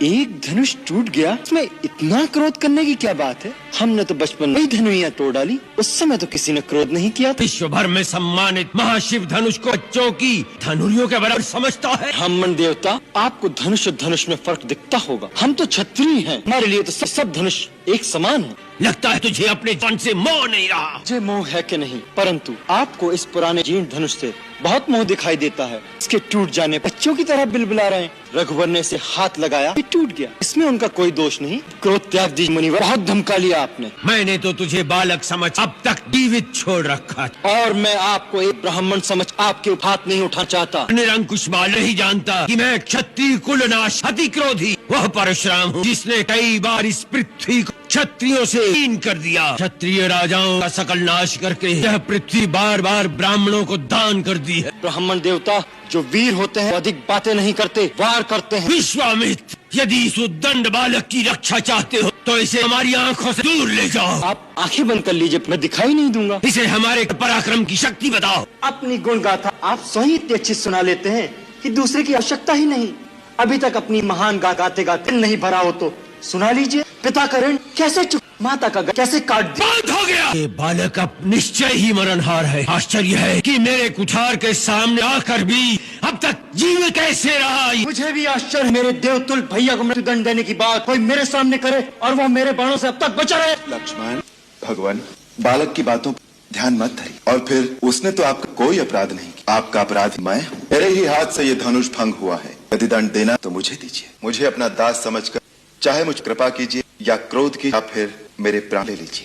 एक धनुष टूट गया, इसमें इतना क्रोध करने की क्या बात है? हमने तो बचपन में ही धनुइयां तोड़ डाली, उस समय तो किसी ने क्रोध नहीं किया। विश्व भर में सम्मानित महाशिव धनुष को बच्चों की धनुरियों के बराबर समझता है। ब्राह्मण देवता, आपको धनुष और धनुष में फर्क दिखता होगा। हम तो क्षत्रिय हैं, हमारे लिए तो सब धनुष एक समान है। लगता है तुझे अपने जान से मोह नहीं रहा। मुझे मोह है कि नहीं, परंतु आपको इस पुराने जीर्ण धनुष से बहुत मोह दिखाई देता है। इसके टूट जाने बच्चों की तरह बिलबिला रहे हैं। रघुवर ने इसे हाथ लगाया, ये टूट गया, इसमें उनका कोई दोष नहीं। क्रोध त्याग दीजिए मुनिवर, बहुत धमका लिया आपने। मैंने तो तुझे बालक समझ अब तक जीवित छोड़ रखा और मैं आपको एक ब्राह्मण समझ आपके हाथ नहीं उठा चाहता। निरंकुश बाल नहीं जानता कि मैं क्षत्रिय कुलनाश अति क्रोधी वह परशुराम हूँ जिसने कई बार इस पृथ्वी को क्षत्रियों से हीन कर दिया। क्षत्रिय राजाओं का सकल नाश करके यह पृथ्वी बार बार ब्राह्मणों को दान कर दी है। ब्राह्मण देवता, जो वीर होते हैं अधिक बातें नहीं करते, वार करते हैं। विश्वामित्र, यदि इस उद्दंड बालक की रक्षा चाहते हो तो इसे हमारी आंखों से दूर ले जाओ। आप आंखें बंद कर लीजिए, मैं दिखाई नहीं दूंगा। इसे हमारे पराक्रम की शक्ति बताओ। अपनी गुण गाथा आप स्वयं इतनी अच्छी सुना लेते हैं कि दूसरे की आवश्यकता ही नहीं। अभी तक अपनी महान गाते गाते नहीं भरा हो तो सुना लीजिए। पिता का ऋण कैसे चुका, माता का कैसे काट दिया। बंद हो गया। ये बालक अब निश्चय ही मरणहार है। आश्चर्य है कि मेरे कुठार के सामने आकर भी अब तक जीवित कैसे रहा। मुझे भी आश्चर्य, मेरे देवतुल भैया को मृत्युदंड देने की बात कोई मेरे सामने करे और वो मेरे बाणों से अब तक बचा रहे। लक्ष्मण, भगवान, बालक की बातों पर ध्यान मत धरिए। और फिर उसने तो आपका कोई अपराध नहीं किया। आपका अपराध मैं हूँ। मेरे ही हाथ से ये धनुष भंग हुआ है। यदि दंड देना तो मुझे दीजिए। मुझे अपना दास समझकर चाहे मुझ कृपा कीजिए या क्रोध की, या फिर मेरे प्राण ले लीजिए।